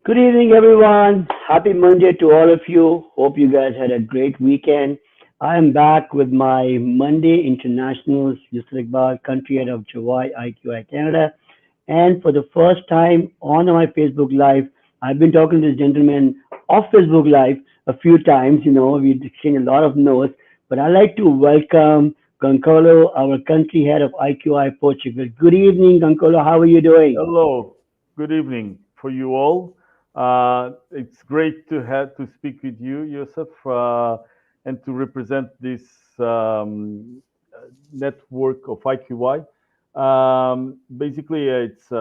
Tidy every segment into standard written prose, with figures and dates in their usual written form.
Good evening, everyone. Happy Monday to all of you. Hope you guys had a great weekend. I am back with my Monday Internationals, Yousaf Iqbal, country head of Juwai IQI Canada. And for the first time on my Facebook Live, I've been talking to this gentleman off Facebook Live a few times. We exchanged a lot of notes, but I'd like to welcome Gonçalo, our country head of IQI Portugal. Good evening, Gonçalo. How are you doing? Hello, good evening for you all. It's great to have to speak with you, Yusuf, and to represent this network of IQI. Basically, it's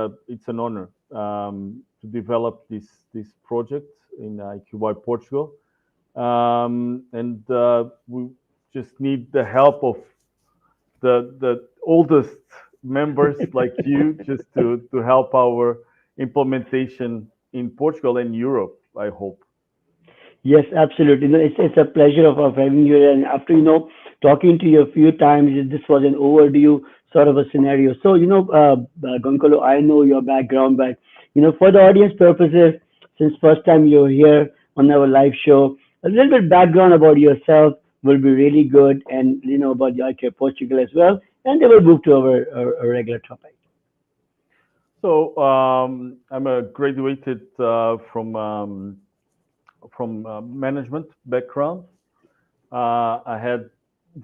an honor to develop this project in IQI Portugal, and we just need the help of the oldest members like you just to help our implementation in Portugal and Europe, I hope. Yes, absolutely. No, it's a pleasure of having you here. And after talking to you a few times, this was an overdue sort of a scenario. So Goncalo, I know your background, but for the audience purposes, since first time you're here on our live show, a little bit background about yourself will be really good, and about the IKEA Portugal as well, and then we'll move to our regular topic. So I'm a graduated from management background. I had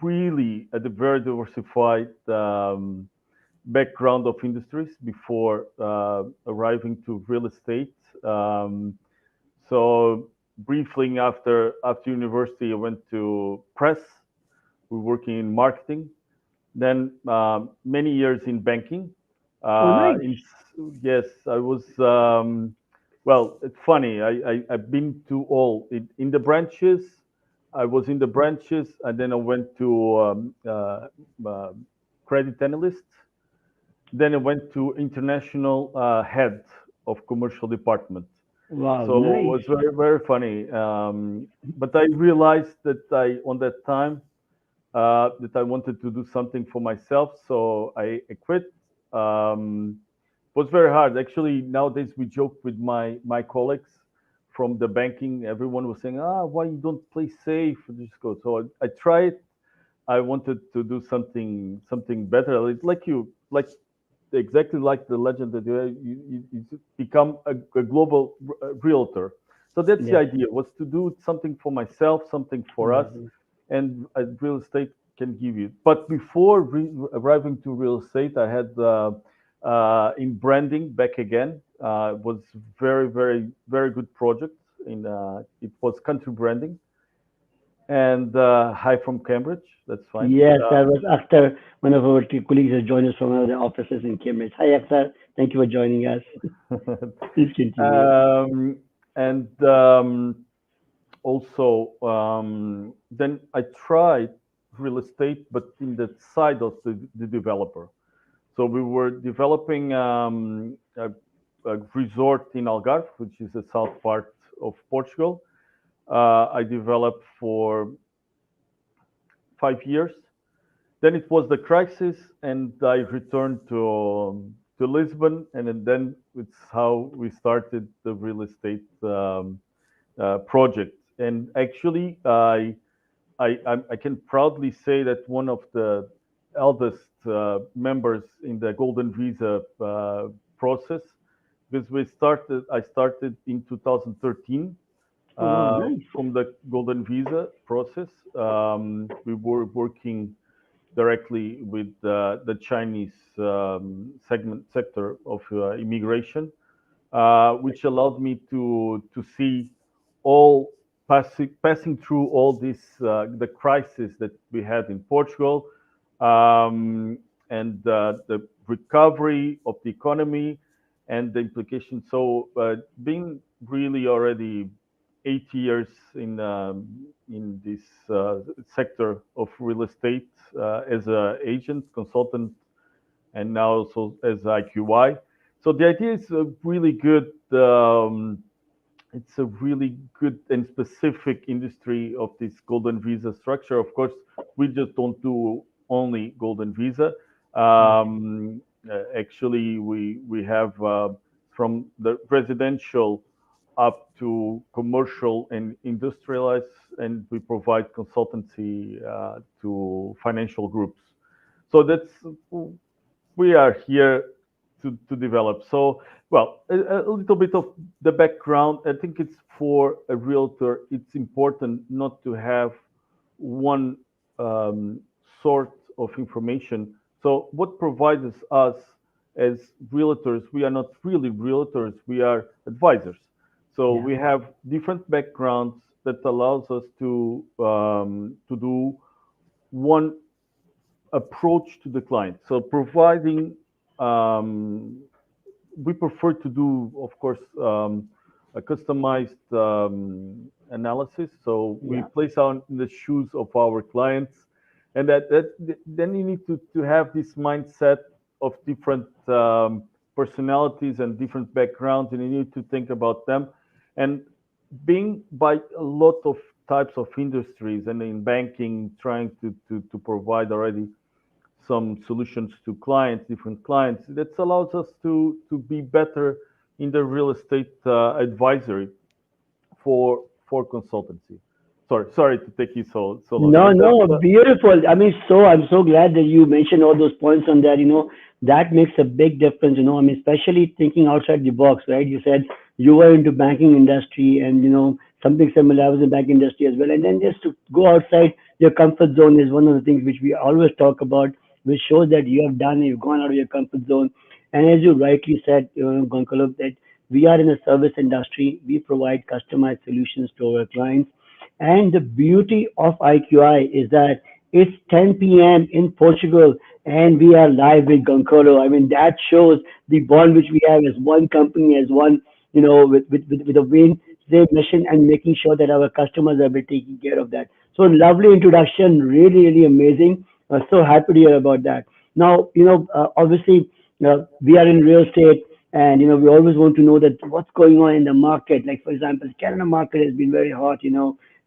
really a very diversified background of industries before arriving to real estate. Um, so briefly after university, I went to press. We're working in marketing. Then many years in banking. Oh, nice. In yes, I was. Well, it's funny. I've been to all in the branches. I was in the branches, and then I went to uh, credit analyst. Then I went to international head of commercial department. Wow, So it nice. was very funny. But I realized that I on that time that I wanted to do something for myself. So I quit. It was very hard. Actually, nowadays we joke with my colleagues from the banking. Everyone was saying, why you don't play safe? Just go. So I tried. I wanted to do something better. Like you, like exactly like the legend that you become a global realtor. So that's the Yes. idea, was to do something for myself, something for us, Mhm. and real estate can give you. But before arriving to real estate, I had in branding back again. Was very good project. It was country branding and hi from Cambridge. That's fine. Yes, I was Akhtar, one of our colleagues has joined us from one of the offices in Cambridge. Hi, Akhtar. Thank you for joining us. Please continue. um, and also then I tried real estate, but in the side of the developer. So we were developing a resort in Algarve, which is the south part of Portugal. I developed for 5 years. Then it was the crisis, and I returned to Lisbon, and then it's how we started the real estate project. And actually, I can proudly say that one of the eldest members in the Golden Visa process, because I started in 2013 Oh, wow, nice. from the Golden Visa process. We were working directly with the Chinese sector of immigration, which allowed me to see all passing through all this the crisis that we had in Portugal, and the recovery of the economy and the implications. So being really already 8 years in this sector of real estate as an agent, consultant, and now also as IQY. So the idea is really good. It's a really good and specific industry of this golden visa structure. Of course, we just don't do only golden visa. Actually, we have from the residential up to commercial and industrialized, and we provide consultancy to financial groups. So that's we are here to develop. So, well, a little bit of the background. I think it's for a realtor, it's important not to have one um, sort of information. So, what provides us as realtors, we are not really realtors, we are advisors. So, Yeah. we have different backgrounds that allows us to do one approach to the client. So providing, um, we prefer to do, of course, a customized analysis. So we Yeah. place on the shoes of our clients, and that then you need to have this mindset of different personalities and different backgrounds, and you need to think about them. And being by a lot of types of industries and in banking, trying to provide already some solutions to clients, different clients. That allows us to be better in the real estate advisory for consultancy. Sorry to take you so long, No, but that's no, beautiful. I mean, I'm so glad that you mentioned all those points on that. That makes a big difference. I mean, especially thinking outside the box, right? You said you were into banking industry, and something similar. I was in banking industry as well. And then just to go outside your comfort zone is one of the things which we always talk about, which shows that you have done, you've gone out of your comfort zone. And as you rightly said, Gonçalo, that we are in a service industry. We provide customized solutions to our clients, and the beauty of IQI is that it's 10 p.m. in Portugal and we are live with Goncalo. I mean, that shows the bond which we have as one company, as one, with a win, same mission, and making sure that our customers are being taken care of that. So, lovely introduction, really, really amazing. So happy to hear about that. Now, obviously, we are in real estate, and we always want to know that what's going on in the market. Like, for example, Canada market has been very hot.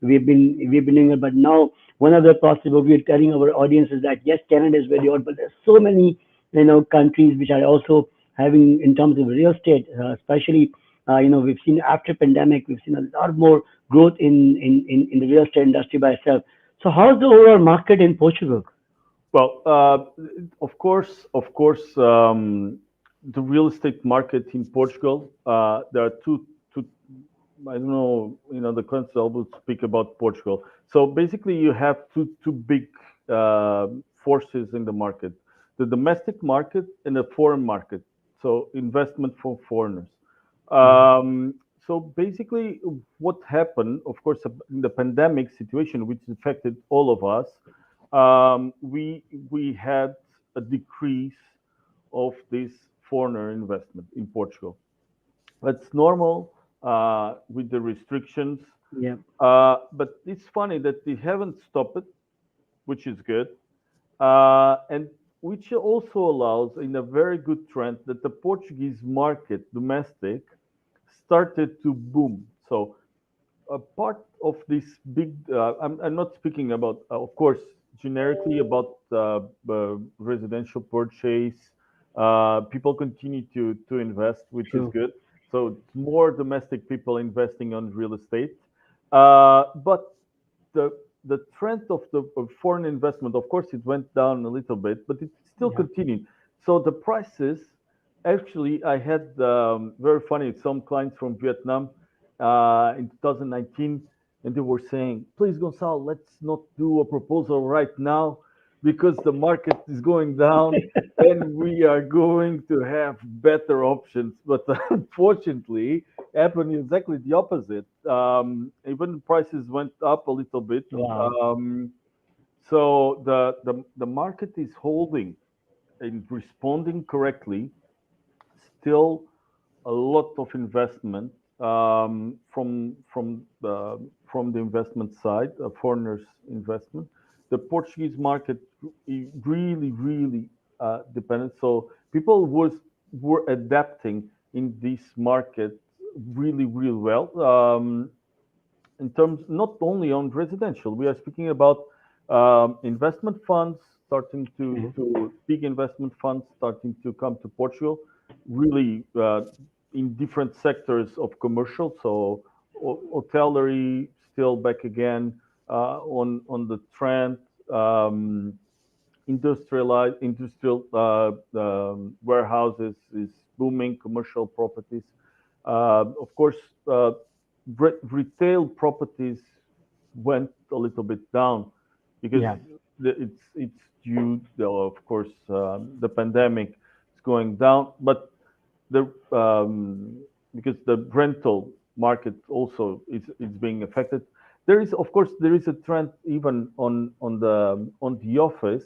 We've been doing it, but now one of the possible we're telling our audience is that yes, Canada is very hot, but there's so many countries which are also having in terms of real estate, especially we've seen after pandemic, we've seen a lot more growth in the real estate industry by itself. So how's the overall market in Portugal? well, of course, the real estate market in Portugal. There are two. I don't know, the council will speak about Portugal. So basically, you have two big forces in the market: the domestic market and the foreign market. So investment from foreigners. Yeah, So basically, what happened, of course, in the pandemic situation, which affected all of us, we had a decrease of this foreigner investment in Portugal. That's normal with the restrictions. yeah, But it's funny that they haven't stopped it, which is good. And which also allows in a very good trend that the Portuguese market, domestic, started to boom. So a part of this big, I'm not speaking about, of course, generically about residential purchase. People continue to invest, which is true. good. So it's more domestic people investing on real estate. But the the trend of foreign investment, of course, it went down a little bit, but it still Yeah. continued. So the prices, actually, I had very funny some clients from Vietnam in 2019, and they were saying, "Please, Gonçalo, let's not do a proposal right now because the market is going down." And we are going to have better options, but unfortunately, happened exactly the opposite. Even prices went up a little bit. Wow. Um, so the market is holding and responding correctly. Still a lot of investment from the investment side, foreigners' investment. The Portuguese market really dependent. So people were adapting in this market really well. In terms not only on residential, we are speaking about investment funds starting Yeah. to big investment funds starting to come to Portugal. Really, in different sectors of commercial. So hotellery still back again on the trend. Um, industrial warehouses is booming. Commercial properties, of course, uh, retail properties went a little bit down because Yeah. it's due, of course, the pandemic is going down, but the because the rental market also is being affected. There is, of course, there is a trend even on the office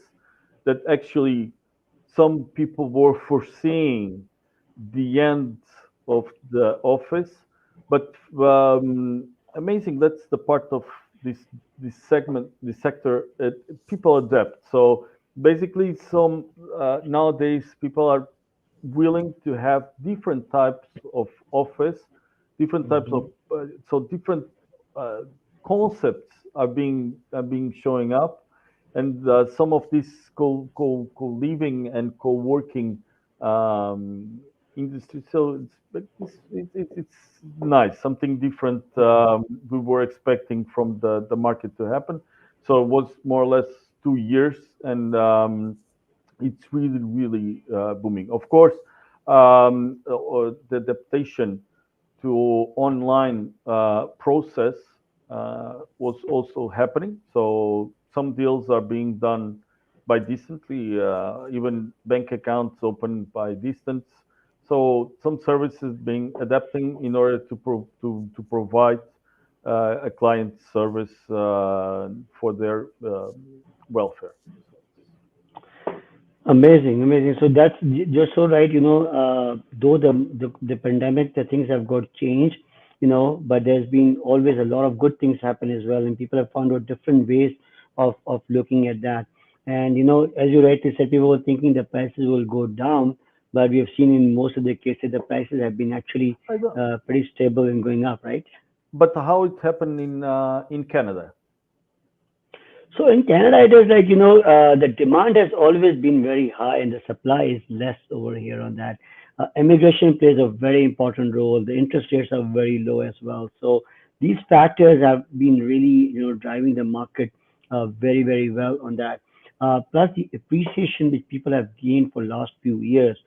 that actually some people were foreseeing the end of the office, but amazing. That's the part of this this segment, this sector. People adapt. So basically, some nowadays people are willing to have different types of office, different types of Hmm. so different uh, concepts are being showing up, and some of these co living and co working um, industry. So it's nice, something different. We were expecting from the market to happen. So it was more or less 2 years, and it's really booming. Of course, the adaptation to online process was also happening. So some deals are being done by distantly, even bank accounts opened by distance. So some services being adapting in order to provide a client service for their welfare. Amazing, amazing. So that's you're so right. Though the pandemic, the things have got changed. But there's been always a lot of good things happen as well, and people have found out different ways of looking at that. And as you rightly said, people were thinking the prices will go down, but we have seen in most of the cases the prices have been actually I don't, pretty stable and going up, right? but how it happened in Canada? So in Canada, it is like, the demand has always been very high and the supply is less over here on that. Immigration plays a very important role. The interest rates are very low as well. So these factors have been really, driving the market very, very well on that. Plus the appreciation which people have gained for last few years.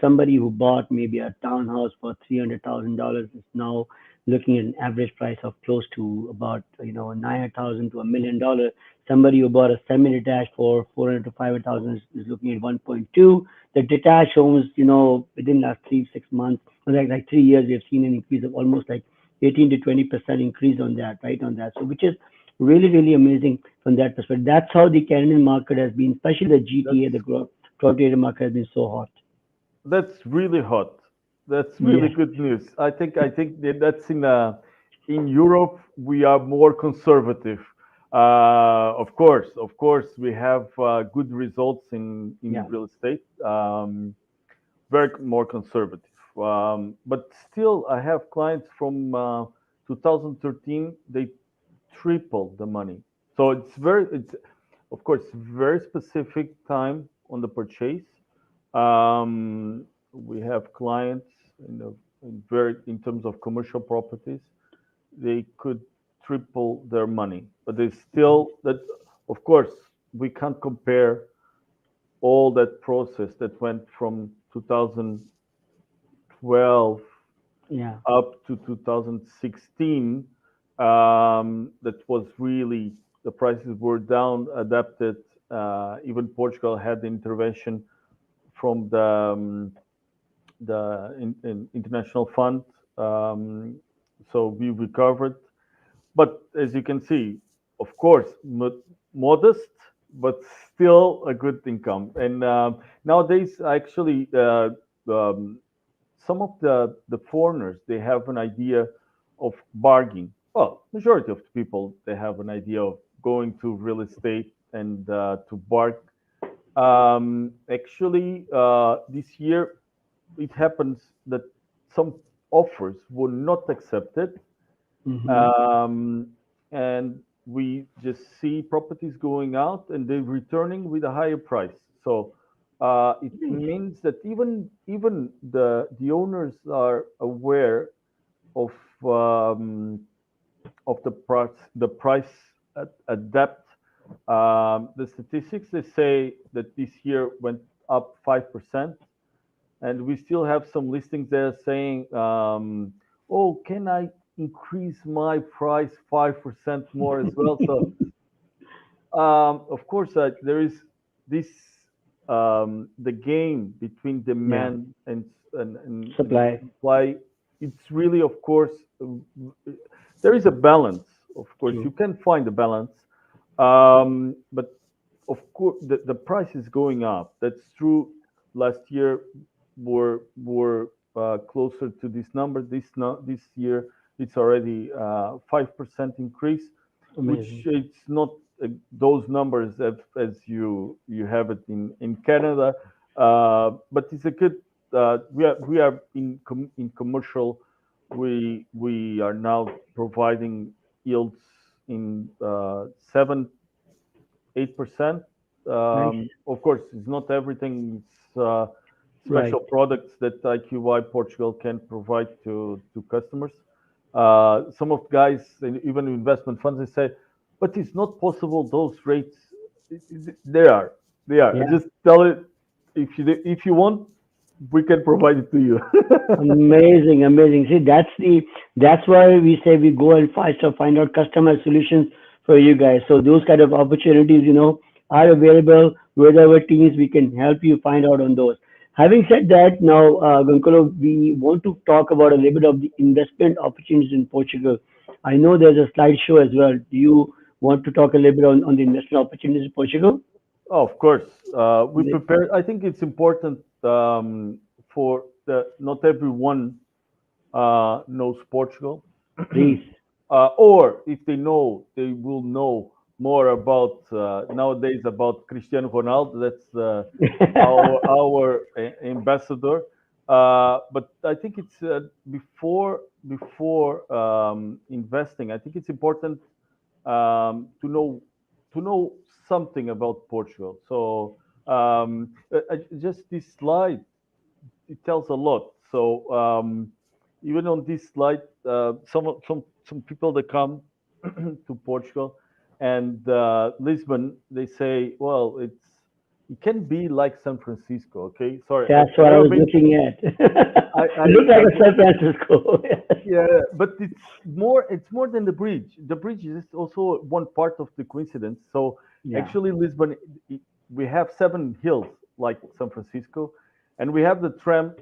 Somebody who bought maybe a townhouse for $300,000 is now looking at an average price of close to about, 900,000 to $1 million. Somebody who bought a semi-detached for 400 to 500,000 is looking at 1.2. The detached homes, within last 3 6 months, like 3 years, we have seen an increase of almost like 18 to 20% increase on that, right? On that, so which is really really amazing from that perspective. That's how the Canadian market has been, especially the GTA, That's the Toronto area market has been so hot. that's really hot. That's really Yes. good news. I think that's in Europe we are more conservative. Of course, we have good results in Yeah. real estate. Very more conservative. But still, I have clients from 2013. They tripled the money. So it's of course very specific time on the purchase. We have clients in terms of commercial properties, they could triple their money, but they still that of course we can't compare all that process that went from 2012 Yeah. up to 2016. That was really the prices were down, adapted. Even Portugal had the intervention from the international fund, so we recovered. But as you can see, of course, modest, but still a good income. And nowadays, actually, um, some of the foreigners they have an idea of bargaining. Well, majority of the people they have an idea of going to real estate and to bargain. Actually, this year it happens that some offers were not accepted, Hmm. um, and we just see properties going out and they're returning with a higher price. So it means that even the owners are aware of um, of the price adapt. The statistics, they say that this year went up 5%, and we still have some listings there saying, "Oh, can I increase my price 5% more as well?" So, of course, there is this the game between Yeah. demand and Supply. supply. It's really, of course, there is a balance. Of course, you True. can find a balance, but of course, the price is going up. That's true. Last year were closer to this number. This year it's already 5% increase, which Amazing. it's not those numbers as you have it in Canada, but it's a good. We are in commercial. We are now providing yields in 7-8%. Nice. Of course, it's not everything. It's Right. special products that IQI Portugal can provide to customers. Some of the guys, and even investment funds, they say, but it's not possible. Those rates, they are, they are. I Yeah. just tell it, if you want, we can provide it to you. Amazing, amazing. See, that's why we say we go and find out customer solutions for you guys. So those kind of opportunities, are available with our teams. We can help you find out on those. Having said that, now, Goncalo, we want to talk about a little bit of the investment opportunities in Portugal. I know there's a slideshow as well. Do you want to talk a little bit on the investment opportunities in Portugal? Oh, of course, we prepare. I think it's important for not everyone knows Portugal, Please. or if they know, they will know more about nowadays about Cristiano Ronaldo. That's our ambassador. But I think it's before investing. I think it's important to know something about Portugal. So just this slide, it tells a lot. So even on this slide, some people that come to Portugal and Lisbon, they say, well, it can be like San Francisco. Okay, sorry, That's I've what I never was been. looking at. I, It I looked like a I've San Francisco. Yeah, but it's more than the bridge. The bridge is also one part of the coincidence. So Yeah. actually, Lisbon, we have 7 hills like San Francisco, and we have the tram,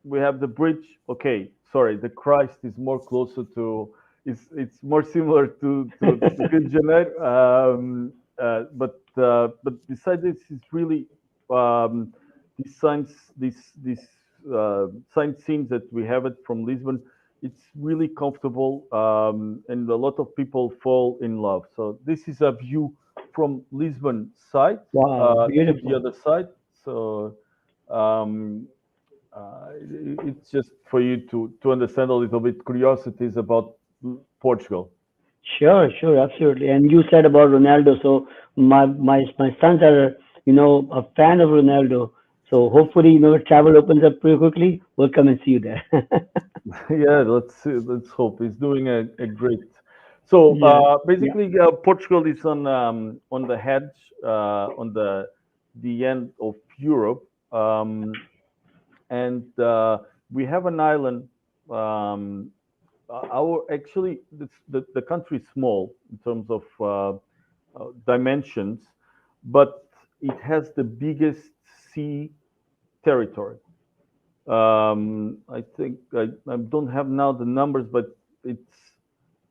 we have the bridge. Okay, sorry, the Christ is more closer to. It's more similar to Rio de Janeiro. But besides this, it's really these signs, these sign scenes that we have it from Lisbon. It's really comfortable, and a lot of people fall in love. So this is a view from Lisbon side Wow, to the beautiful. other side. So um, it's just for you to understand a little bit curiosities about Portugal. Sure, sure, absolutely. And you said about Ronaldo, so my sons are, a fan of Ronaldo. So hopefully, travel opens up pretty quickly. We'll come and see you there. Yeah, let's see, let's hope he's doing a great. So Yeah, yeah. basically, Portugal is on the hedge on the end of Europe, and we have an island. Um, our actually the country is small in terms of dimensions, but it has the biggest sea territory. I think I don't have now the numbers, but it's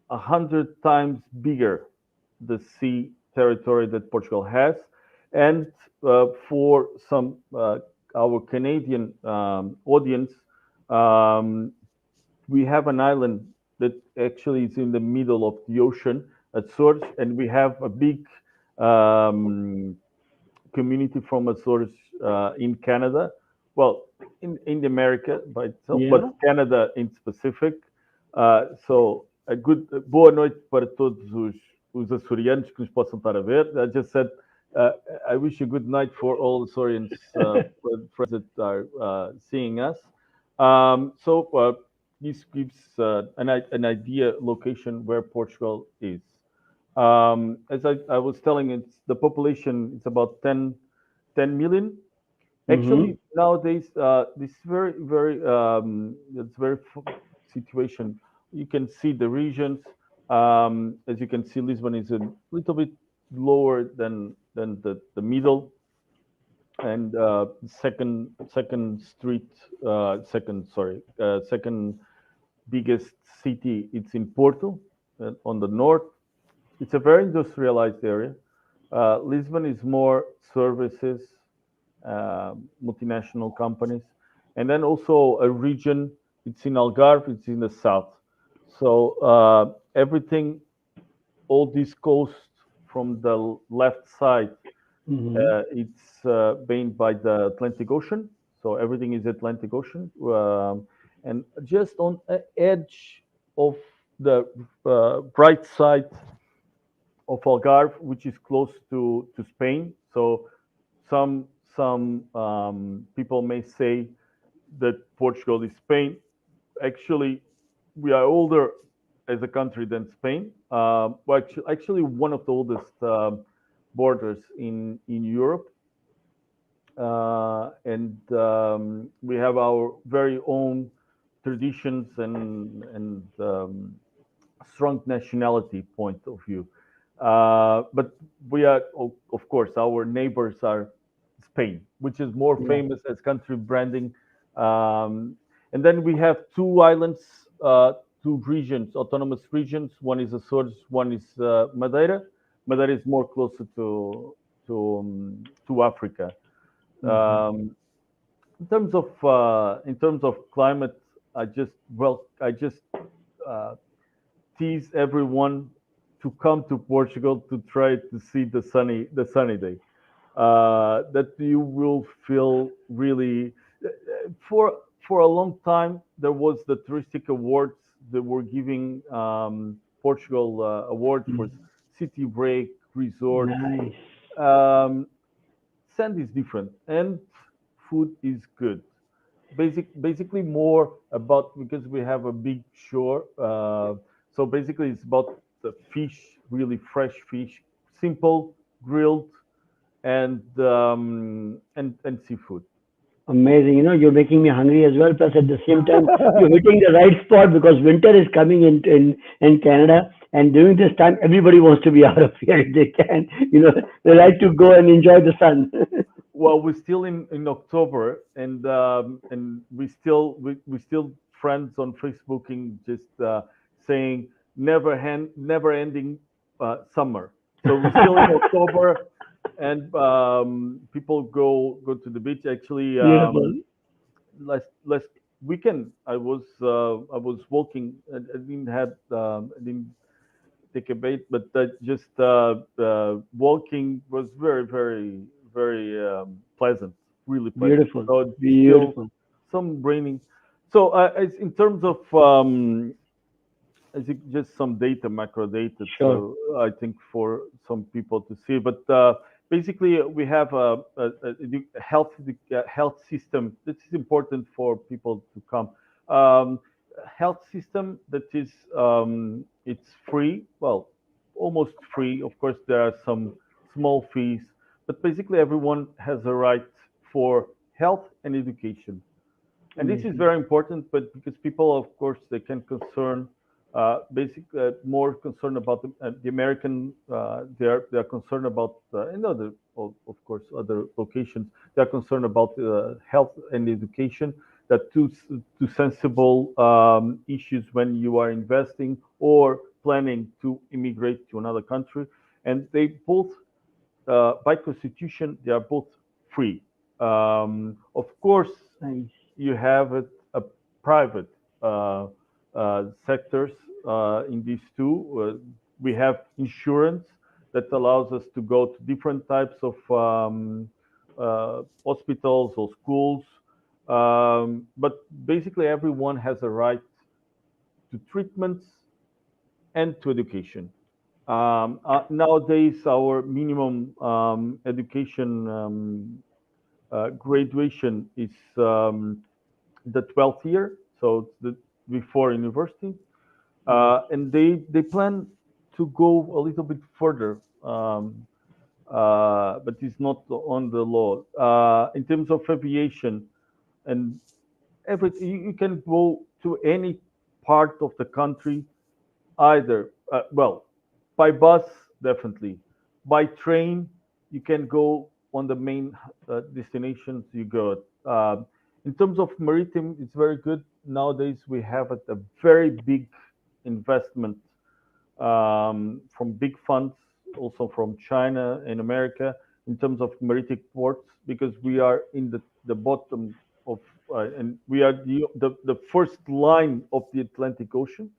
100 times bigger the sea territory that Portugal has. And for some our Canadian audience, um, we have an island that actually is in the middle of the ocean at Azores, and we have a big um, community from Azores in Canada. Well, in America by itself, but Yeah. Canada in specific. So boa noite para todos os açorianos que nos possam estar a ver. I just said uh, I wish a good night for all the Sorians friends that are seeing us. So this gives an idea location where Portugal is. As I was telling, it's the population is about 10 million. Mm-hmm. Actually, nowadays, this very it's very situation. You can see the regions. As you can see, Lisbon is a little bit lower than the middle, and second street, second biggest city. It's in Porto, on the north. It's a very industrialized area. Lisbon is more services, multinational companies, and then also a region. It's in Algarve. It's in the south. So everything, all this coast from the left side, Mm-hmm. it's bained by the Atlantic Ocean. So everything is Atlantic Ocean, and just on the edge of the right side of Algarve, which is close to Spain. So some people may say that Portugal is Spain. Actually, we are older as a country than Spain. But actually, one of the oldest borders in Europe, and we have our very own traditions and strong nationality point of view. But we are, of course, our neighbors are Spain, which is more Yeah. famous as country branding. Um, and then we have two islands, two regions, autonomous regions. One is Açores, one is Madeira. Madeira is more closer to Africa. Mm-hmm. In terms of climate, I just uh, tease everyone to come to Portugal to try to see the sunny day. That you will feel really for for a long time there was the touristic awards that were giving Portugal award for Mm-hmm. city break resorts. Nice. Um, Sand is different and food is good. Basically more about because we have a big shore. So basically, it's about the fish, really fresh fish, simple, grilled, and seafood. Amazing. You're making me hungry as well. Plus, at the same time, you're hitting the right spot because winter is coming in Canada, and during this time, everybody wants to be out of here if they can. They like to go and enjoy the sun. Well, we're still in October, and we still friends on Facebooking, just saying never ending summer. So we're still in October, and people go to the beach. Actually, Beautiful. last weekend I was walking. I didn't take a bait, but that just walking was very pleasant, really pleasant. Beautiful. So it's still Beautiful. some raining. So in terms of I think just some data, macro data, Sure. I think for some people to see. But basically, we have a health system. This is important for people to come. Um, Health system that is it's free. Well, almost free. Of course, there are some small fees, but basically everyone has a right for health and education, and this is Amazing. very important. But because people, of course, they can concern more concerned about the American. They are concerned about in other, of course, other locations. They are concerned about health and education. That two sensible issues when you are investing or planning to immigrate to another country, and they both by constitution they are both free. Of course, Nice. you have a private sectors in these two. We have insurance that allows us to go to different types of hospitals or schools. But basically, everyone has a right to treatments and to education. Nowadays, our minimum education graduation is the 12th year, so it's the before university, and they plan to go a little bit further, but it's not on the law. In terms of aviation and everything, you can go to any part of the country either. Well, by bus, definitely. By train, you can go on the main destinations you go. In terms of maritime, it's very good. Nowadays, we have a very big investment from big funds, also from China and America, in terms of maritime ports, because we are in the bottom of, and we are the first line of the Atlantic Ocean.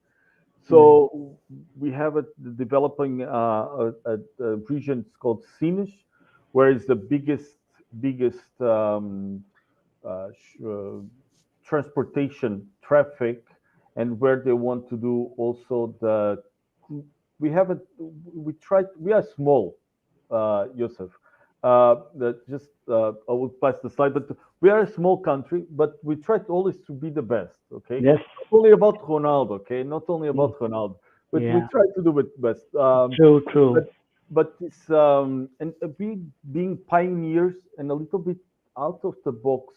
Right. So we have a developing a region called Sines, where is the biggest uh, sh- uh, transportation traffic, and where they want to do also the we have a we try we are small, Yusuf. That just I will pass the slide, but we are a small country, but we try to always to be the best. Okay, Yes. not only about Ronaldo. Okay, not only Mm. about Ronaldo, but we Yeah. try to do it best. True. True. But it's and we being pioneers and a little bit out of the box.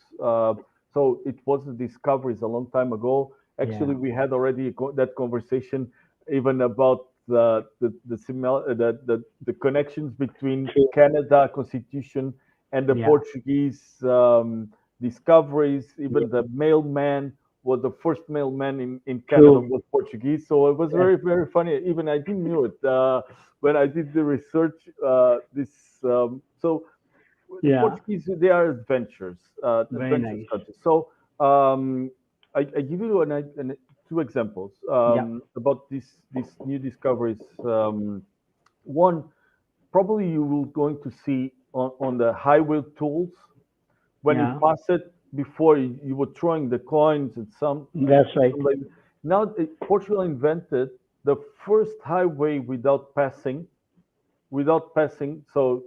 So it was the discoveries a long time ago. Yeah. Actually, we had already that conversation even about the connections between True. Canada Constitution and the Yeah. Portuguese discoveries. Yeah. Even the mailman was the first mailman in Canada True. was Portuguese. So it was Yes. very funny. Even I didn't know it when I did the research. So the Yeah. Portuguese, they are Very adventurous nice. countries. So I give you two examples Yeah. about these new discoveries. One, probably you will going to see on the highway tolls when you Yeah. pass it before you were throwing the coins and That's right. some like now Portugal invented the first highway without passing. So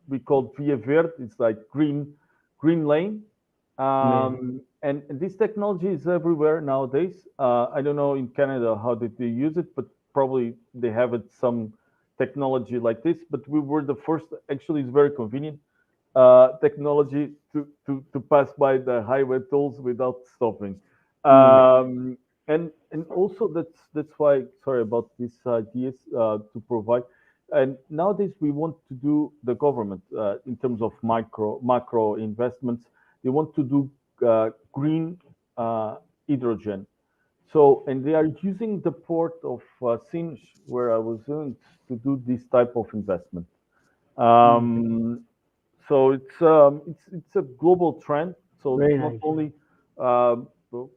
we call Via Verde. It's like green lane. Amazing. And this technology is everywhere nowadays. I don't know in Canada how did they use it, but probably they have it some technology like this. But we were the first. Actually, it's very convenient technology to pass by the highway tolls without stopping. Nice. And also that's why sorry about these ideas to provide. And nowadays we want to do the government in terms of macro investments. They want to do green uh, hydrogen. So and they are using the port of Sines where I was in to do this type of investment. Mm. Um, so it's a global trend. So Very it's not nice. only uh,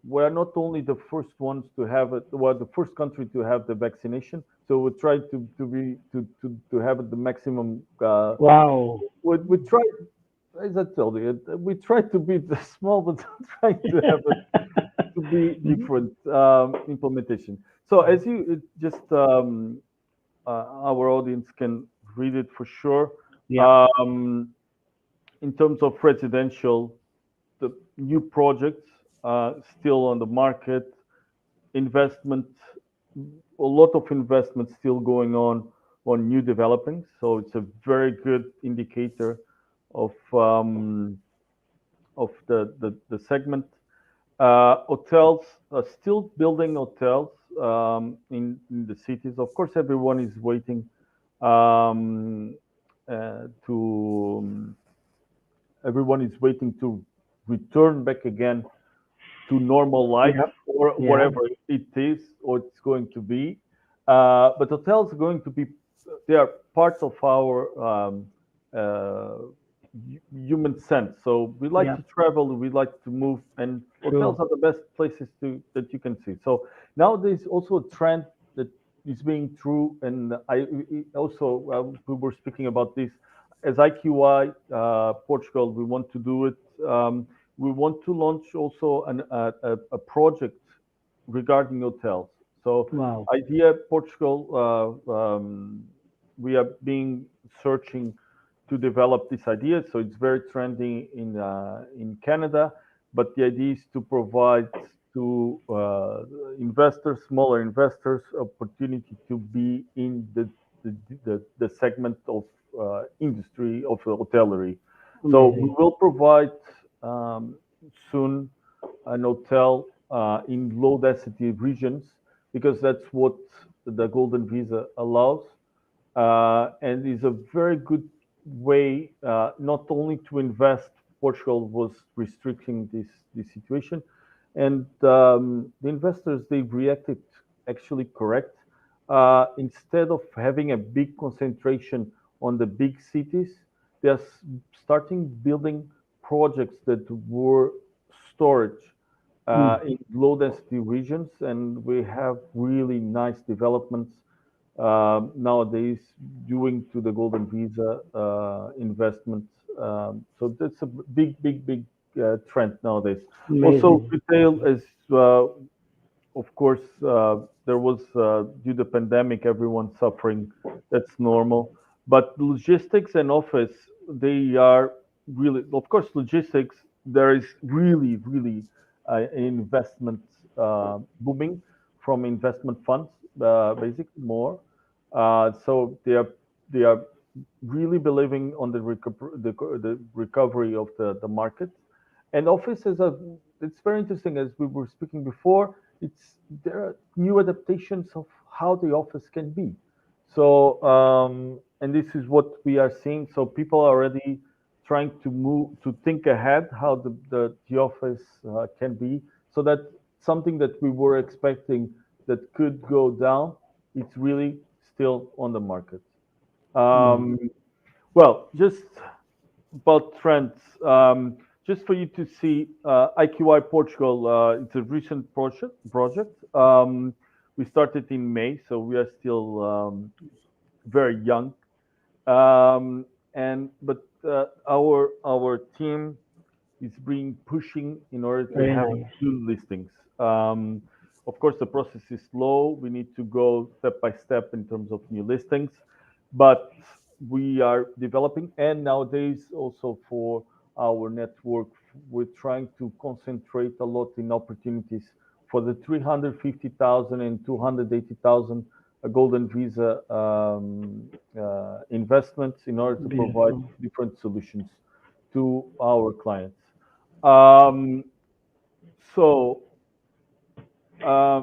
we're not only the first ones to have it. We're the first country to have the vaccination. So we try to have the maximum. Wow. We try, as I told you, we try to be the small, but trying to have it to be Mhm. different implementation. So as you just our audience can read it for sure. Yeah. Um, in terms of residential, the new projects still on the market, investment, a lot of investment still going on new developings. So it's a very good indicator of the segment. Hotels are still building hotels in the cities. Of course, everyone is waiting um, to everyone is waiting to return back again to normal life Yeah. or Yeah. whatever it is or it's going to be. But hotels are going to be, they are part of our uh, human sense. So we like Yeah. to travel, we like to move, and hotels True. are the best places to that you can see. So now there's also a trend that is being true, and also we were speaking about this as IQI Portugal. We want to do it. We want to launch also a project regarding hotels. So Wow. idea Portugal, we are being searching to develop this idea. So it's very trendy in Canada, but the idea is to provide to investors, smaller investors, opportunity to be in the segment of industry of hotellery. So we Amazing. will provide um, soon an hotel in low density regions because that's what the golden visa allows, and is a very good way not only to invest. Portugal was restricting this situation, and the investors they reacted actually correct. Instead of having a big concentration on the big cities, they are starting building projects that were storage Mm. in low density regions, and we have really nice developments nowadays doing to the golden visa investments. So that's a big trend nowadays. Also, Amazing. retail is, of course, there was due to pandemic, everyone suffering. That's normal. But logistics and office, they are really, of course, logistics. There is really investment booming from investment funds, basically more. So they are really believing on the recovery of the market. And office is a it's very interesting as we were speaking before. It's there are new adaptations of how the office can be. So and this is what we are seeing. So people are already trying to move to think ahead how the office can be, so that something that we were expecting that could go down, it's really still on the market. Amazing. Um, well, just about trends. Just for you to see, IQI Portugal, it's a recent project. We started in May, so we are still very young. Um, and but our team is being pushing in order to Very have nice. new listings. Of course, the process is slow. We need to go step by step in terms of new listings, but we are developing. And nowadays, also for our network, we're trying to concentrate a lot in opportunities for the 350,000 and 280,000 golden visa investments in order to provide Beautiful. different solutions to our clients. Um, so,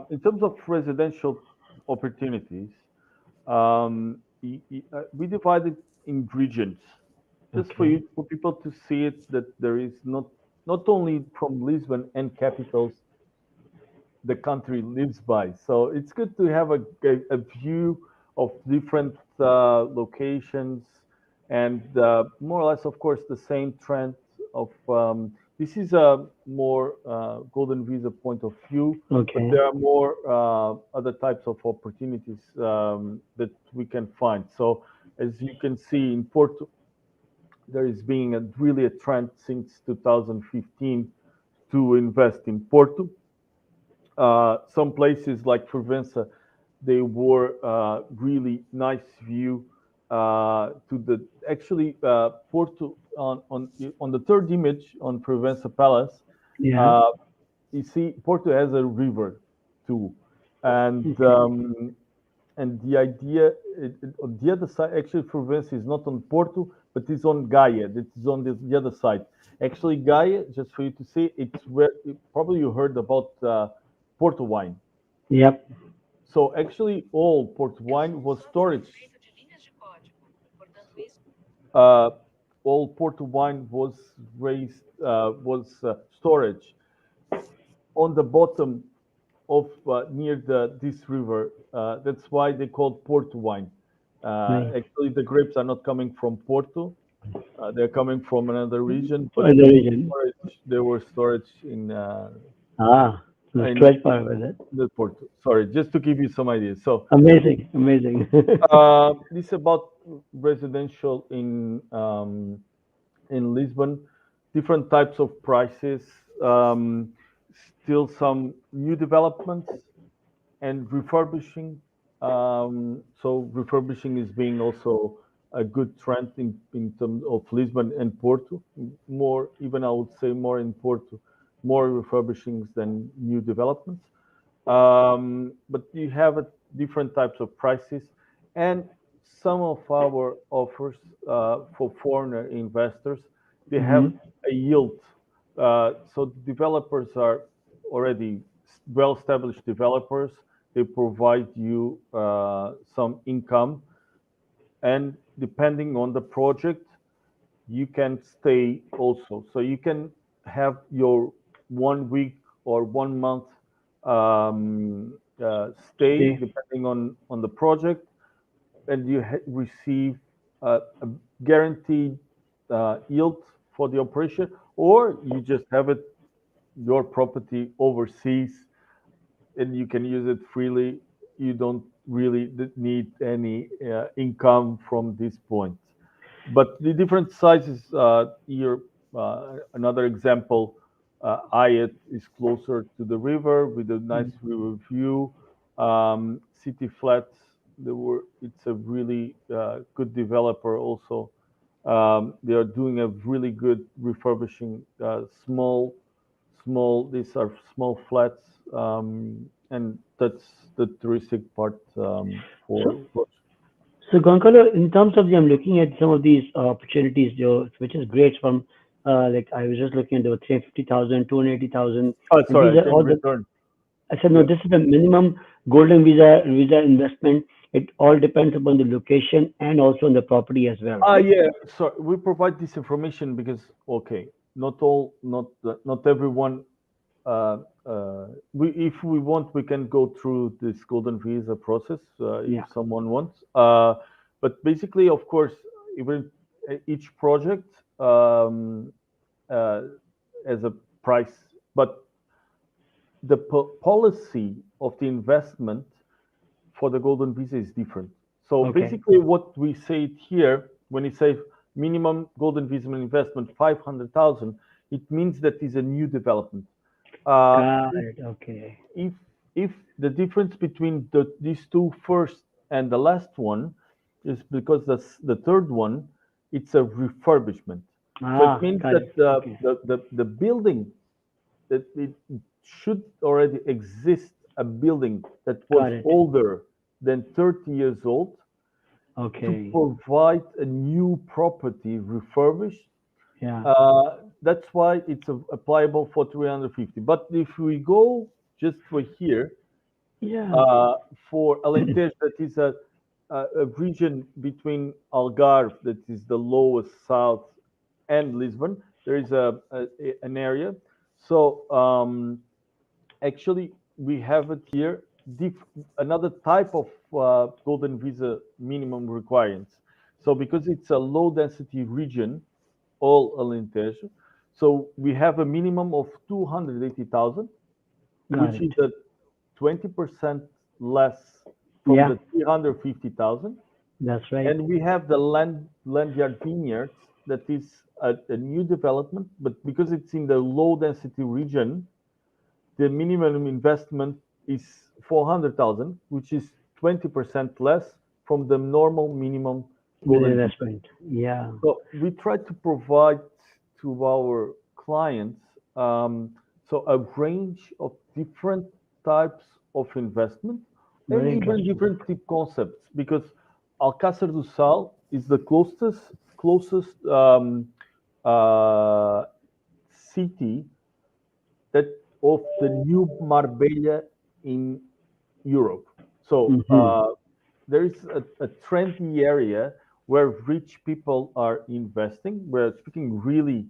in terms of residential opportunities, we divide it in regions, just for Okay. you, for people to see it that there is not only from Lisbon and capitals the country lives by. So it's good to have a view of different locations and more or less, of course, the same trend of this is a more golden visa point of view, but Okay. there are more other types of opportunities that we can find. So as you can see in Porto, there is being really a trend since 2015 to invest in Porto. Some places like Provença, they were really nice view to the actually Porto on the third image on Provença Palace. Yeah. Uh, you see, Porto has a river too, and Okay. the idea on the other side, actually, Provença is not on Porto, but it's on Gaia. It is on the other side. Actually, Gaia, just for you to see, it's where probably you heard about Porto wine. Yep. So actually, all Porto wine was storage. Uh, all Porto wine was raised was storage on the bottom of near this river. That's why they called Porto wine. Nice. Actually, the grapes are not coming from Porto; they're coming from another region. But Other region. they were storage Ah, the in stretch part of it. the Porto. Sorry, just to give you some ideas. So Amazing. Amazing. this is about residential in Lisbon, different types of prices, um, still some new developments. and refurbishing. So refurbishing is being also a good trend in terms of Lisbon and Porto. More, even I would say more in Porto, more refurbishings than new developments. But you have different types of prices, and some of our offers for foreigner investors, they have Mm-hmm. a yield. So the developers are already well-established developers. They provide you some income, and depending on the project, you can stay also. So you can have your 1 week or 1 month stay, Stay. depending on the project, and you receive a guaranteed yield for the operation, or you just have it your property overseas and you can use it freely. You don't really need any income from this point. But the different sizes here, another example, Ayat is closer to the river with a nice river view. City Flats, it's a really good developer also. They are doing a really good refurbishing these are small flats, and that's the touristic part So, for. so Goncalo, in terms of I'm looking at some of these opportunities, which is great from like I was just looking at the 350,000, 280,000, Oh, and sorry, these I are can all the. return. I said no. Yeah. This is the minimum golden visa investment. It all depends upon the location and also on the property as well, right? Yeah. So we provide this information because, okay, not everyone. If we want, we can go through this golden visa process if Yeah, someone wants. But basically, of course, even each project uh, has a price, but the policy of the investment for the golden visa is different. So okay. basically, what we say here, when you say minimum golden visa investment 500,000, it means that is a new development. Uh, Got if it. Okay. if if the difference between these two first and the last one is because the third one, it's a refurbishment. So it Ah, means got that it. Okay. the building, that it should already exist a building that Got was it. older than 30 years old to Okay. provide a new property refurbished. Yeah. That's why it's applicable for 350. But if we go just for here, Yeah. uh, for Alentejo, that is a region between Algarve, that is the lowest south, and Lisbon, there is an area. So actually, we have it here. Another type of golden visa minimum requirements. So because it's a low density region, all Alentejo, so we have a minimum of 280,000, Got which it. is a 20% less from Yeah. the 350,000. That's right. And we have the Landyard Vineyards, that is a new development, but because it's in the low density region, the minimum investment is 400,000, which is 20% less from the normal minimum With golden visa. investment. Yeah. So we try to provide to our clients so a range of different types of investment and Very even interesting. different tip concepts, because Alcácer do Sal is the closest uh, city that of the new Marbella in Europe. So Mm-hmm. there is a trendy area where rich people are investing, where speaking really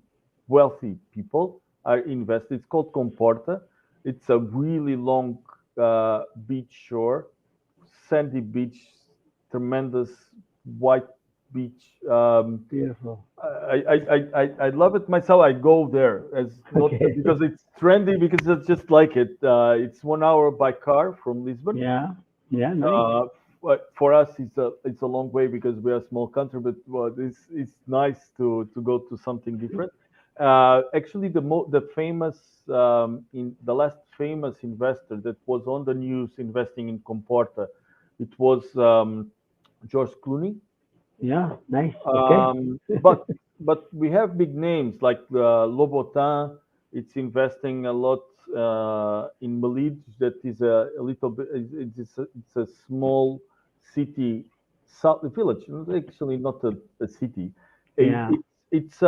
wealthy people are investing. It's called Comporta. It's a really long beach shore, sandy beach, tremendous white beach. Beautiful. I love it myself. I go there as not Okay. because it's trendy, because it's just like it. It's 1 hour by car from Lisbon. Yeah. Yeah. Nice. Uh, but for us, it's a long way because we are a small country. But well, it's nice to go to something different. Actually, the famous in the last famous investor that was on the news investing in Comporta, it was George Clooney. Yeah, nice. Okay. Um, but but we have big names like Lobotin. It's investing a lot in Malid. That is a little bit. It's a small city, south village. Actually, not a city. A, Yeah. it, it's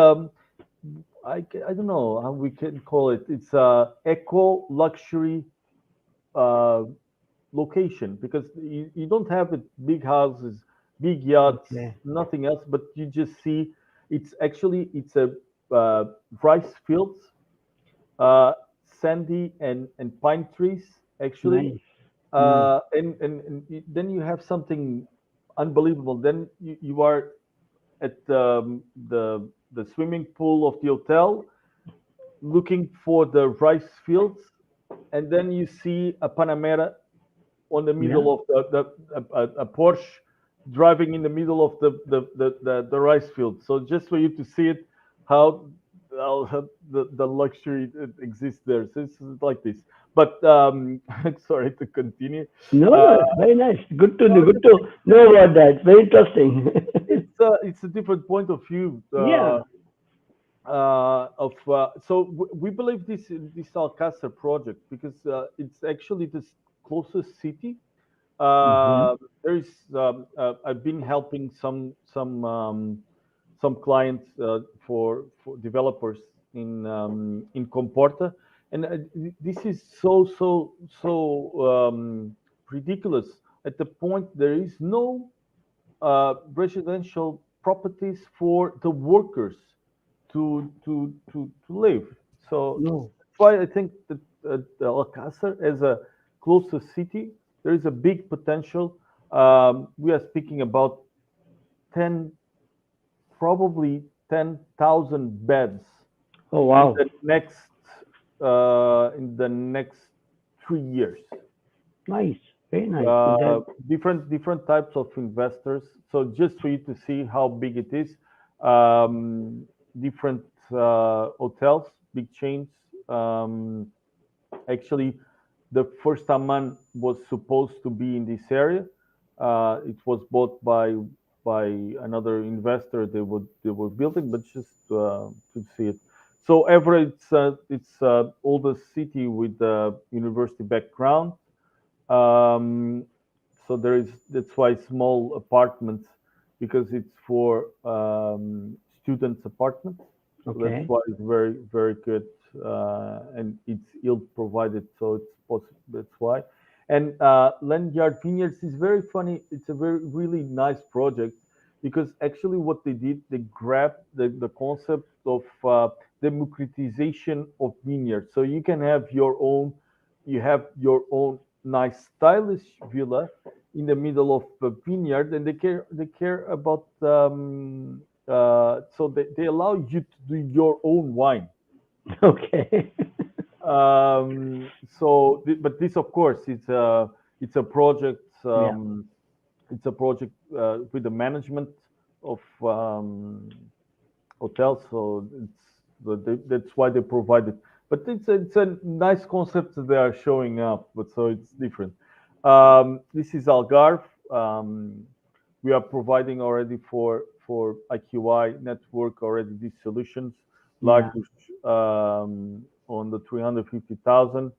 I don't know how we can call it. It's a eco luxury uh, location because you don't have it, big houses, big yachts, Okay. nothing else, but you just see it's a uh, rice fields, uh, sandy and pine trees actually, Nice. Mm. and then you have something unbelievable. Then you are at the swimming pool of the hotel looking for the rice fields, and then you see a Panamera on the Yeah. middle of a Porsche driving in the middle of the rice field. So just for you to see it, how, how the luxury exists there. So it's like this. But sorry to continue. No, Uh, no, it's very nice. no, Good to know about that. It's very interesting. it's a different point of view. Yeah. Of so we believe this Alcázar project because it's actually the closest city. Hmm. There is I've been helping some clients for developers in Comporta, and this is so ridiculous. At the point there is no residential properties for the workers to live. So No. that's why I think that Alcázar, as a closest city, there is a big potential. We are speaking about 10, probably 10,000 beds Oh, in wow. the next 3 years. Nice. Very nice. So uh, that, different types of investors. So just for you to see how big it is, um, different hotels, big chains. Um, Actually, the first Amman was supposed to be in this area. It was bought by another investor. They were building, but just to see it. So Everett, it's oldest city with the university background. Um, so that's why small apartments, because it's for students' apartments. So that's okay. why it's very good, and it's yield provided. So it's possible. That's why. And Lanyard Vineyards is very funny. It's a very really nice project because actually what they did, they grabbed the concept of democratization of vineyards. So you can have your own, you have your own nice stylish villa in the middle of a vineyard, and they care about so they allow you to do your own wine. Okay. But this of course it's a project, Yeah. with the management of hotels. So that's why they provide it. But it's a nice concept that they are showing up. But so it's different. This is Algarve. We are providing already for IQI network already these solutions. Yeah. Lagos on the 350,000.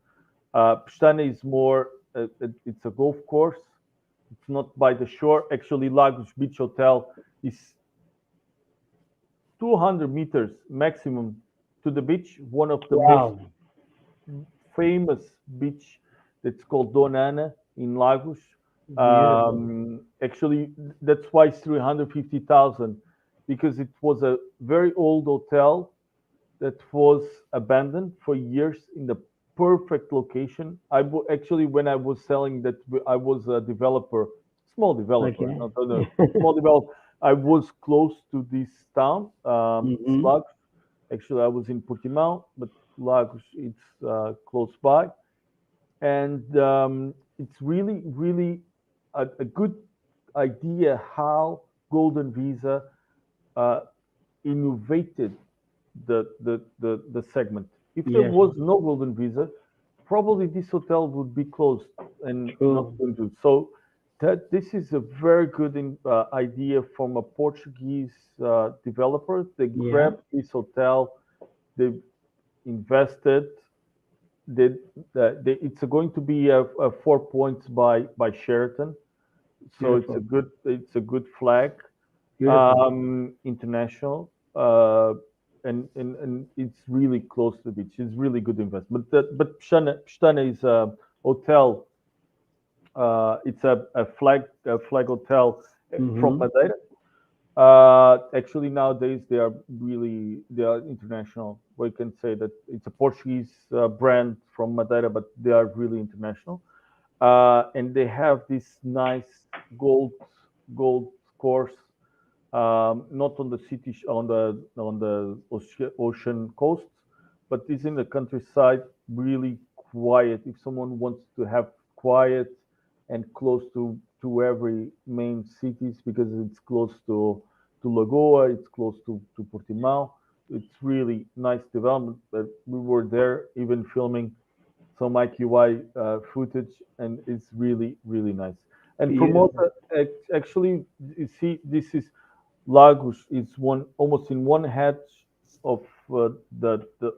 Pestana is more. It's a golf course. It's not by the shore. Actually, Lagos Beach Hotel is 200 meters maximum to the beach. One of the most Wow. famous beach that's called Donana in Lagos. Beautiful. Actually, that's why it's 350,000 because it was a very old hotel that was abandoned for years in the perfect location. Actually, when I was selling that, I was a developer, small developer, Okay. not a small developer. I was close to this town, Hmm. Lagos. Actually, I was in Portimão, but Lagos it's close by, and it's really a good idea how Golden Visa uh, innovated the segment. If there Yes. was no golden visa, probably this hotel would be closed and not True. going to. So that this is a very good idea from a Portuguese developer. They Yeah. grabbed this hotel, they invested. They, it's going to be a 4 points by Sheraton, so Beautiful. it's a good flag, Beautiful. international, uh, and it's really close to the beach. It's really good investment. But Pestana is a hotel. It's a flag hotel from Mm-hmm. Madeira. Actually, nowadays they are international. We can say that it's a Portuguese brand from Madeira, but they are really international. And they have this nice gold gold course, not on the city on the ocean coast, but it's in the countryside, really quiet. If someone wants to have quiet and close to every main cities, because it's close to Lagoa, it's close to Portimao. It's really nice development. But we were there even filming some IQI footage, and it's really really nice. And from what Beautiful. actually, you see, this is Lagos. It's one almost in one head of the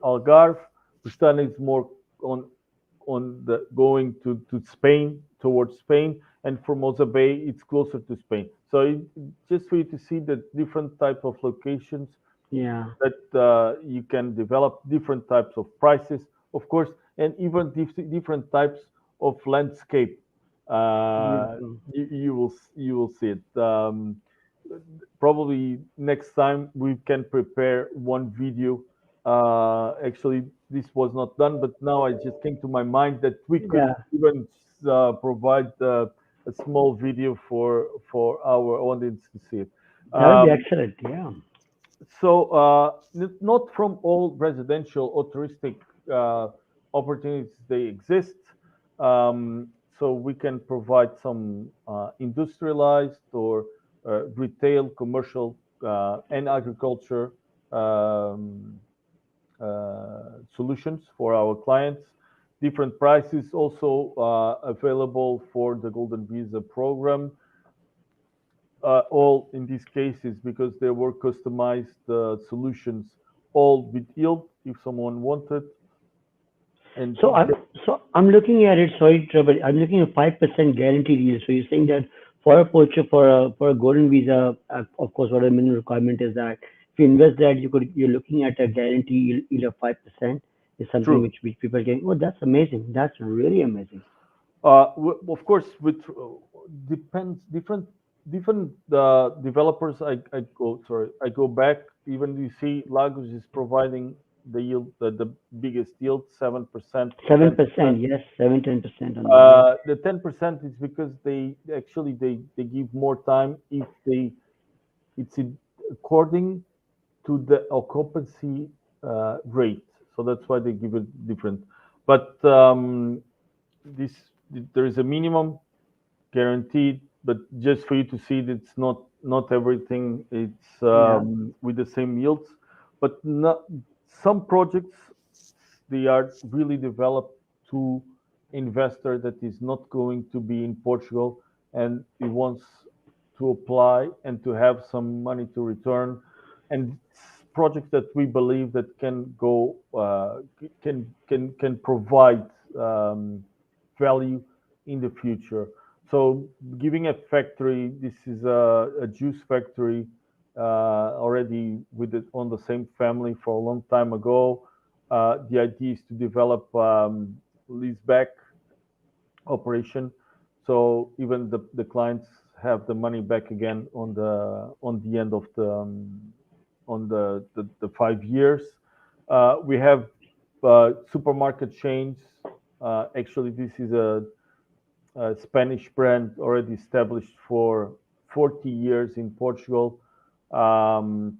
Algarve. Pestana is more on the going to Spain, towards Spain, and Formosa Bay it's closer to Spain. So just for you to see the different type of locations Yeah. that you can develop, different types of prices, of course, and even different types of landscape. Uh, Beautiful. you will see it. Probably next time we can prepare one video. Actually, this was not done, but now I just came to my mind that we could Yeah. even provide a small video for our audience to see it. That would be Um, excellent. Yeah. so, not from all residential or touristic uh, opportunities they exist. Um, so we can provide some industrialized or retail, commercial, and agriculture um, solutions for our clients. Different prices also available for the Golden Visa program, all in these cases because they were customized solutions, all with yield if someone wanted. And So I'm looking at it. Sorry, Trevor. I'm looking at 5% guaranteed yield. So you're saying that for a poacher for a golden visa, of course, what a minimum requirement is that if you invest that, you're looking at a guarantee yield of 5% is something true. which people get. Oh, that's amazing. That's really amazing. Of course, with depends different developers. I go back. Even you see, Lagos is providing the yield, the biggest yield, 7%, Seven 10%. percent, yes, 7-10% on that. Yes. The 10% is because they give more time if it's according to the occupancy rate. So that's why they give it different. But this there is a minimum guaranteed, but just for you to see that it's not everything. It's Yeah. with the same yields, but not some projects they are really developed to investor that is not going to be in Portugal and he wants to apply and to have some money to return, and projects that we believe that can go can provide value in the future. So giving a factory, this is a juice factory already with it on the same family for a long time ago. The idea is to develop leaseback operation, so even the clients have the money back again on the end of the 5 years. We have supermarket chains. Actually, this is a Spanish brand already established for 40 years in Portugal. Um,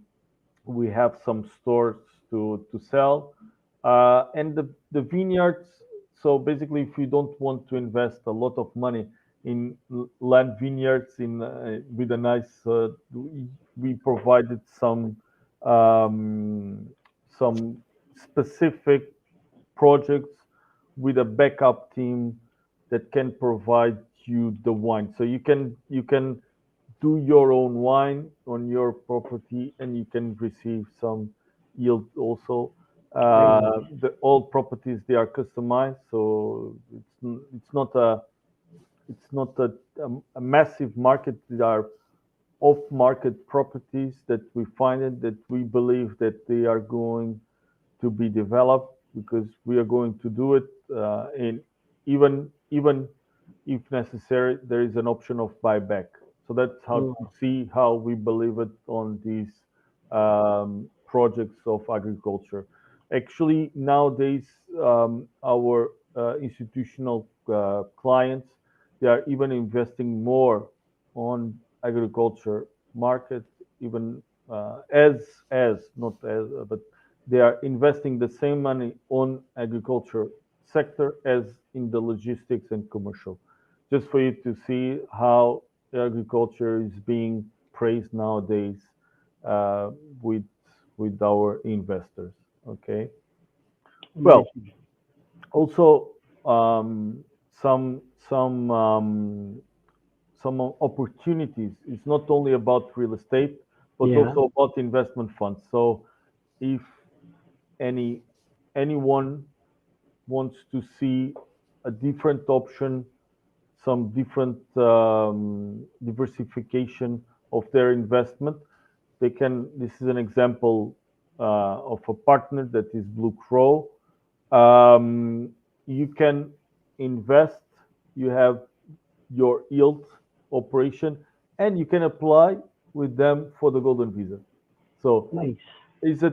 we have some stores to sell, and the vineyards. So basically, if you don't want to invest a lot of money in land vineyards in with a nice, we provided um, some specific projects with a backup team that can provide you the wine. So you can do your own wine on your property, and you can receive some yield also. Very nice. The all properties, they are customized, so it's not a massive market. There are off-market properties that we find it that we believe that they are going to be developed because we are going to do it. And even if necessary, there is an option of buyback. So that's how Oh, to see how we believe it on these projects of agriculture. Actually, nowadays, our institutional clients, they are even investing more on agriculture market, even as not as, but they are investing the same money on agriculture sector as in the logistics and commercial. Just for you to see how agriculture is being praised nowadays uh, with with our investors. Okay. Well, amazing. also some some um, some opportunities. It's not only about real estate, but Yeah. also about investment funds. So if any anyone wants to see a different option, some different diversification of their investment, they can. This is an example of a partner that is Blue Crow. Um, you can invest. You have your yield operation, and you can apply with them for the golden visa. So Nice. it's a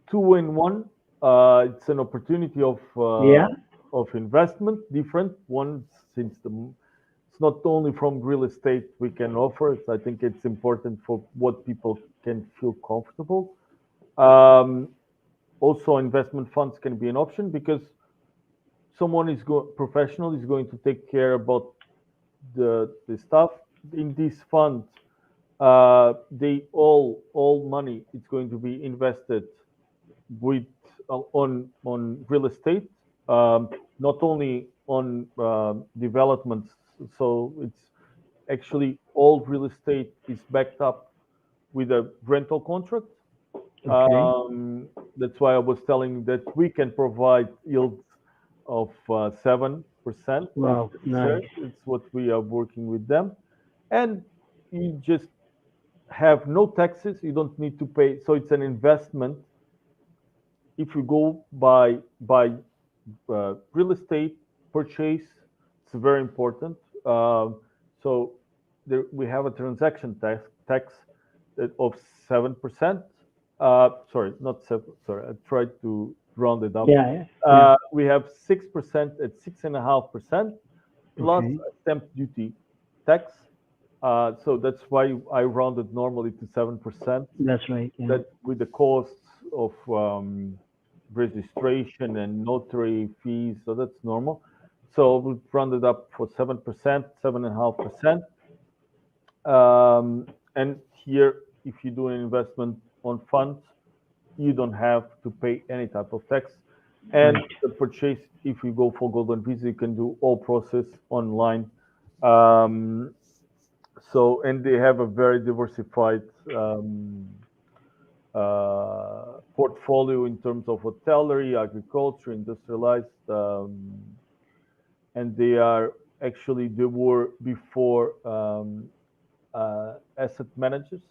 two in one. It's an opportunity Yeah. of investment, different one since it's not only from real estate we can offer. I think it's important for what people can feel comfortable. Um, Also, investment funds can be an option because someone professional is going to take care about the stuff in this fund. They all money is going to be invested with on real estate, not only on developments. So it's actually all real estate is backed up with a rental contract. Okay. That's why I was telling you that we can provide yields of 7%. If Wow. necessary. Nice. It's what we are working with them, and you just have no taxes. You don't need to pay. So it's an investment. If you go by real estate purchase, it's very important. So we have a transaction tax of 7%. Sorry, not seven. Sorry, I tried to round it up. Yeah. Yeah. Yeah. We have 6% at 6.5% plus Okay. a stamp duty tax. So that's why I rounded normally to 7%. That's right. Yeah. That with the costs of registration and notary fees, so that's normal. So we rounded up for 7%, 7.5%. And here, if you do an investment on funds, you don't have to pay any type of tax. And Right. the purchase, if you go for golden visa, you can do all process online. Um, and they have a very diversified portfolio in terms of hotellery, agriculture, industrialized, and they were before asset managers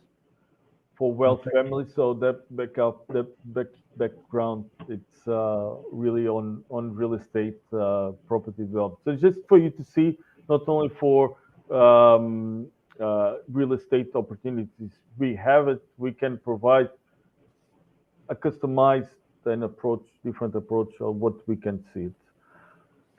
for wealth Perfect. families. So background, it's really on real estate property development. So just for you to see, not only for real estate opportunities, we have it. We can provide a customized different approach of what we can see it.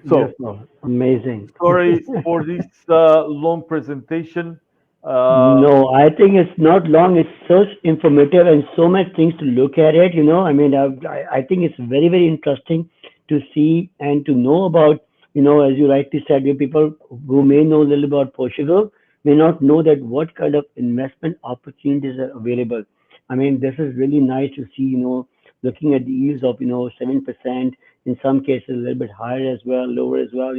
So Beautiful. Amazing. sorry for this long presentation. No, I think it's not long. It's so informative and so much things to look at it. I mean, I think it's very, very interesting to see and to know about, as you rightly said, the people who may know a little about Portugal may not know that what kind of investment opportunities are available. I mean, this is really nice to see, looking at the yields of 7%, in some cases a little bit higher as well, lower as well,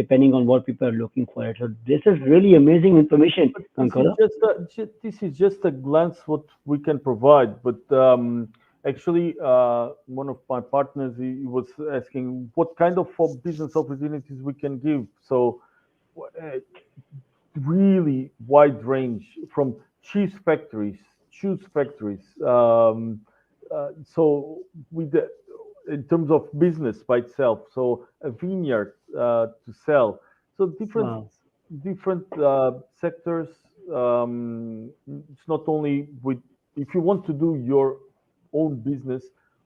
depending on what people are looking for. So this is really amazing information, But Kankala. this is just a glance what we can provide. But actually, one of my partners he was asking what kind of business opportunities we can give. So uh, really wide range from cheese factories. So with in terms of business by itself, so a vineyard to sell. So Wow. different sectors. It's not only with if you want to do your own business.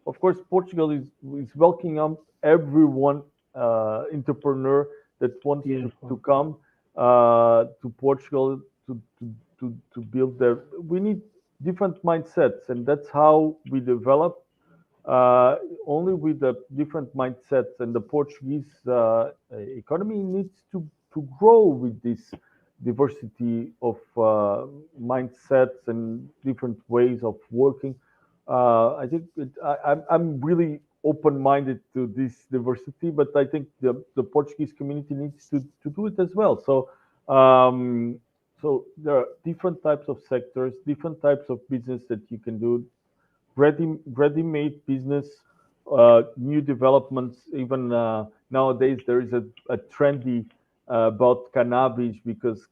Of course, Portugal is welcoming everyone entrepreneur that wants to Beautiful. come to Portugal to build their. We need different mindsets, and that's how we develop. Uh, Only with the different mindsets, and the Portuguese economy needs to grow with this diversity of mindsets and different ways of working. I think I'm really open-minded to this diversity, but I think the Portuguese community needs to do it as well. Um, so there are different types of sectors, different types of business that you can do, ready-made business, new developments. Even nowadays, there is a trendy about cannabis because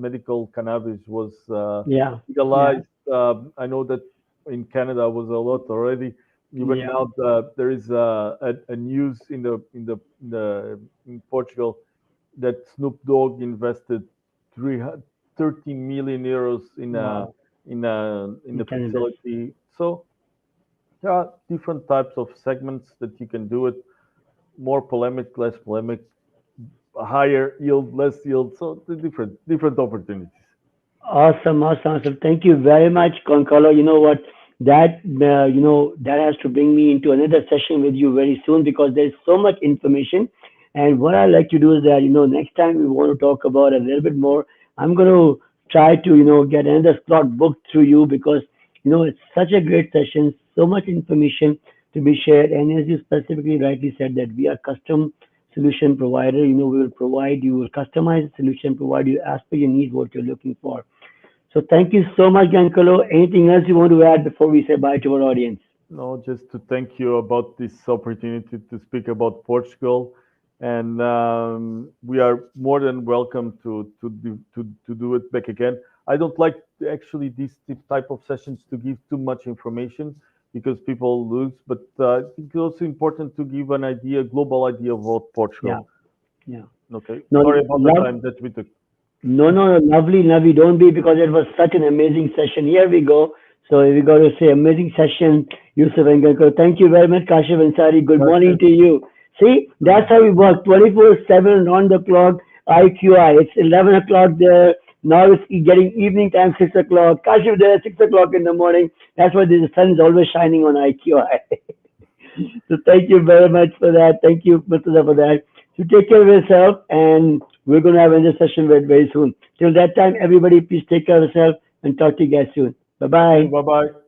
medical cannabis was Yeah. Yeah. legalized. I know that in Canada was a lot already. Even Yeah. now, there is a news in Portugal that Snoop Dogg invested 30 million euros Wow. in In the cannabis. facility. So there are different types of segments that you can do it. More polemic, less polemic, higher yield, less yield. So the different opportunities. Awesome, awesome, awesome. Thank you very much, Concolo. You know what? That has to bring me into another session with you very soon because there's so much information. And what I like to do is that, next time we want to talk about a little bit more, I'm going to try to, get another slot booked through you because, it's such a great session, so much information to be shared. And as you specifically rightly said that we are custom solution provider, we will provide you a customized solution, provide you as per your need, what you're looking for. So thank you so much, Giancarlo. Anything else you want to add before we say bye to our audience? No, just to thank you about this opportunity to speak about Portugal, and we are more than welcome to do it back again. I don't like actually these type of sessions to give too much information because people lose, but I think it's also important to give an idea, global idea about Yeah, Portugal. yeah. Okay, No, sorry about the love, time that we took. no, no, no, lovely, lovely. Don't be because it was such an amazing session. Here we go. So we got to say amazing session, Yusuf and Giancarlo. Thank you very much, Kashif Ansari. Good That's morning it. to you. See, Good that's how we work 24/7 on the clock. IQI. It's 11 o'clock there. Now it's getting evening time, 6 o'clock. Kashif there, 6 o'clock in the morning. That's why the sun is always shining on IQI. So thank you very much for that. Thank you, Murtaza, for that. So take care of yourself, and we're going to have another session very soon. Till that time, everybody, please take care of yourself and talk to you guys soon. Bye Okay, bye. bye bye.